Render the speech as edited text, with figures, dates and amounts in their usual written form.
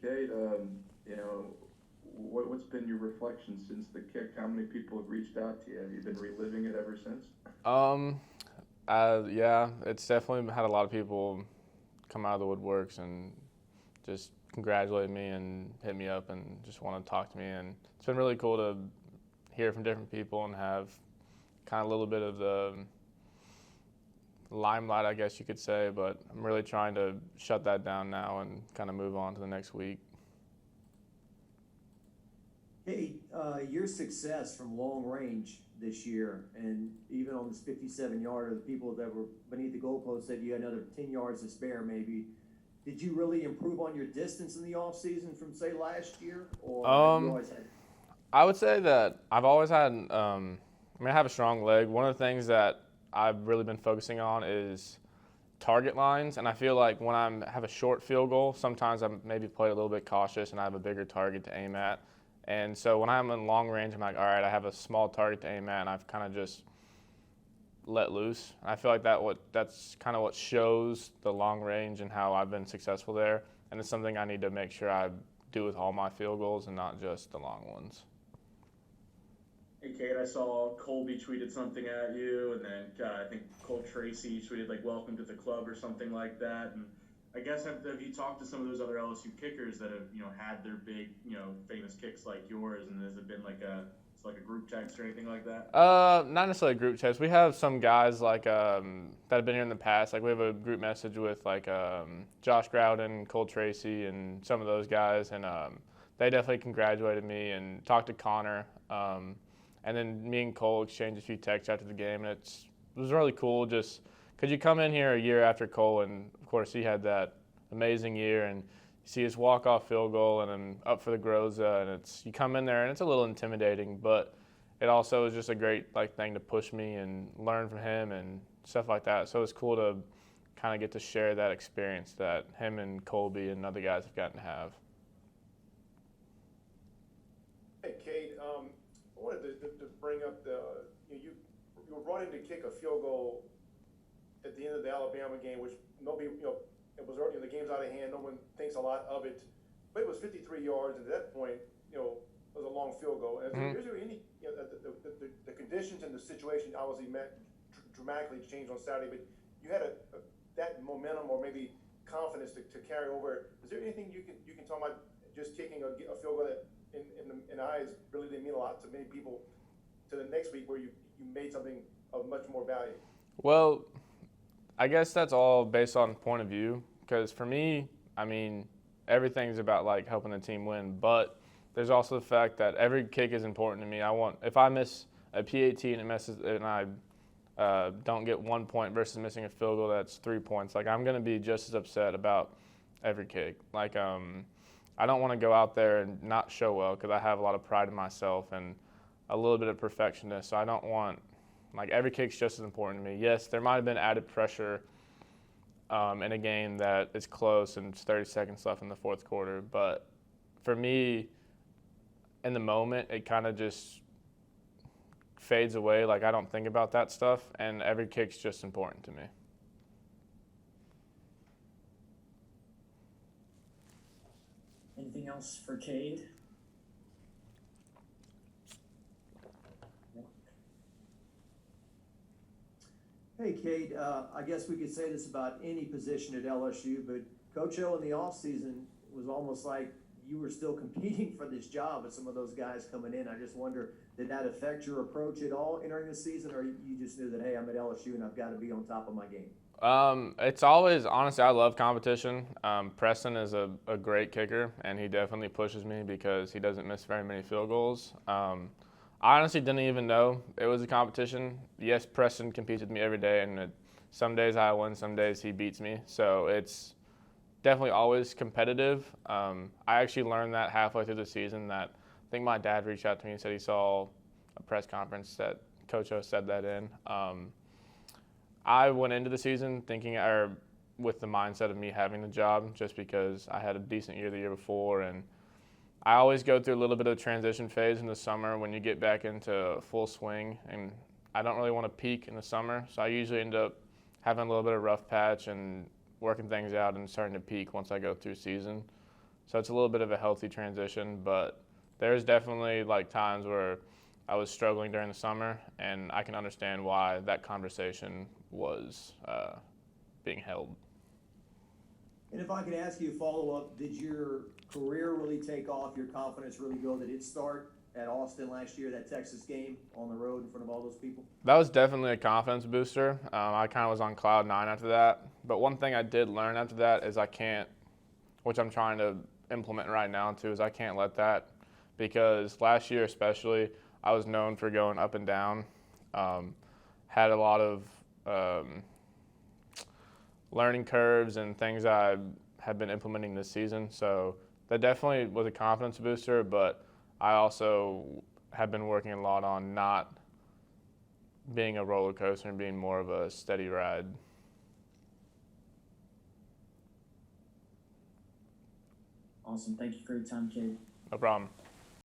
Cade, what's been your reflection since the kick? How many people have reached out to you? Have you been reliving it ever since? Um, yeah, it's definitely had a lot of people come out of the woodworks and just congratulate me and hit me up and just want to talk to me. And it's been really cool to hear from different people and have kind of a little bit of the limelight, I guess you could say. But I'm really trying to shut that down now and kind of move on to the next week. Hey, your success from long range this year, and even on this 57-yarder, the people that were beneath the goalpost said you had another 10 yards to spare, maybe. Did you really improve on your distance in the offseason from, say, last year, or have you Um, always had? I would say that I've always had, I have a strong leg. One of the things that I've really been focusing on is target lines, and I feel like when I have a short field goal, sometimes I maybe play a little bit cautious and I have a bigger target to aim at. And so when I'm in long range, I'm like, all right, I have a small target to aim at, and I've kind of just let loose. I feel like that's kind of what shows the long range and how I've been successful there. And it's something I need to make sure I do with all my field goals and not just the long ones. Hey, Kate, I saw Colby tweeted something at you, and then I think Cole Tracy tweeted like "Welcome to the club" or something like that. And I guess have you talked to some of those other LSU kickers that have had their big famous kicks like yours? And has it been like a group text or anything like that? Not necessarily group chats. We have some guys like that have been here in the past. Like we have a group message with like Josh Grouden, Cole Tracy, and some of those guys, and they definitely congratulated me and talked to Connor. And then me and Cole exchanged a few texts after the game, and it was really cool. Just because you come in here a year after Cole, and of course he had that amazing year, and you see his walk-off field goal, and then up for the Groza, and you come in there, and it's a little intimidating, but it also is just a great thing to push me and learn from him and stuff like that. So it's cool to kind of get to share that experience that him and Colby and other guys have gotten to have. Hey, Cade, I wanted to bring up you were brought in to kick a field goal at the end of the Alabama game, which nobody, it was early, the game's out of hand, no one thinks a lot of it, but it was 53 yards, and at that point, it was a long field goal. And is there any, the conditions and the situation obviously dramatically changed on Saturday, but you had that momentum or maybe confidence to carry over. Is there anything you can talk about just kicking a field goal that in eyes really didn't mean a lot to many people to the next week where you made something of much more value? Well, I guess that's all based on point of view. Because for me, everything's about helping the team win. But there's also the fact that every kick is important to me. If I miss a PAT and I don't get 1 point versus missing a field goal that's 3 points, I'm gonna be just as upset about every kick. I don't want to go out there and not show well because I have a lot of pride in myself and a little bit of perfectionist. So I don't want every kick's just as important to me. Yes, there might have been added pressure in a game that is close and it's 30 seconds left in the fourth quarter. But for me, in the moment, it kind of just fades away. I don't think about that stuff, and every kick's just important to me. Anything else for Cade? Hey, Cade, I guess we could say this about any position at LSU, but Coach O in the offseason was almost like you were still competing for this job with some of those guys coming in. I just wonder, did that affect your approach at all entering the season, or you just knew that, hey, I'm at LSU and I've got to be on top of my game? It's always, honestly, I love competition. Preston is a great kicker, and he definitely pushes me because he doesn't miss very many field goals. I honestly didn't even know it was a competition. Yes, Preston competes with me every day, and some days I win, some days he beats me. So it's definitely always competitive. I actually learned that halfway through the season that I think my dad reached out to me and said he saw a press conference that Coach O said that in. I went into the season with the mindset of me having the job just because I had a decent year the year before, and I always go through a little bit of a transition phase in the summer when you get back into full swing, and I don't really want to peak in the summer, so I usually end up having a little bit of rough patch and working things out and starting to peak once I go through season. So it's a little bit of a healthy transition, but there's definitely like times where I was struggling during the summer, and I can understand why that conversation was being held. And if I could ask you a follow-up, did your career really take off, your confidence really go? Did it start at Austin last year, that Texas game on the road in front of all those people? That was definitely a confidence booster. I kind of was on cloud 9 after that. But one thing I did learn after that is I can't, which I'm trying to implement right now too, is I can't let that, because last year especially, I was known for going up and down. Had a lot of learning curves and things I have been implementing this season. So that definitely was a confidence booster, but I also have been working a lot on not being a roller coaster and being more of a steady ride. Awesome. Thank you for your time, Cade. No problem.